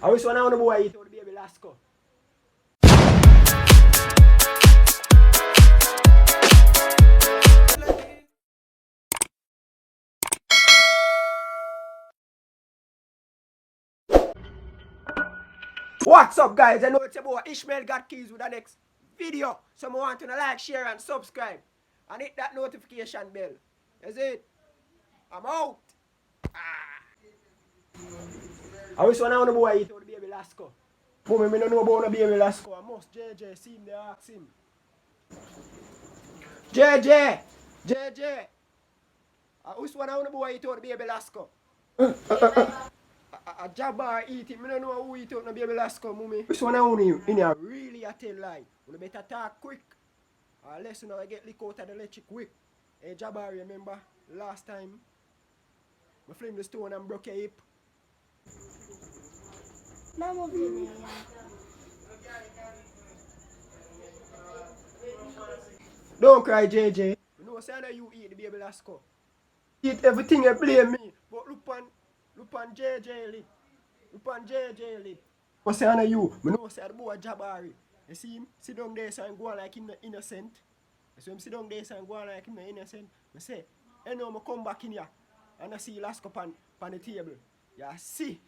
I wish one of the boy eat out the baby Lasco. What's up, guys? I know it's your boy Ishmael got keys with the next video. So I want to like, share, and subscribe. And hit that notification bell. That's it. I'm out. I wish one of the boy eat out the baby Lasco. But me don't know about the baby Lasco. I must JJ see him, they ask him. JJ! JJ! I wish one of the boy eat out the baby Lasco. A jabbar eat it. I don't know who eat out the baby Lasco, mummy. Which one of you in here really a tell lie? You better talk quick. Unless you know I get lick out of the electric quick. Hey jabbar, remember last time I fling the stone and broke your hip? Don't cry, JJ. You know, say that you eat the baby Lasco. Eat everything you blame me. But look on JJ lip. Look on JJ lip. But say that you, I know say the boy Jabari. You see him sit down there and go on like him innocent. You see him sit down there and go on like him innocent. I say, I know I come back in here and I see Lasco on the table. You see.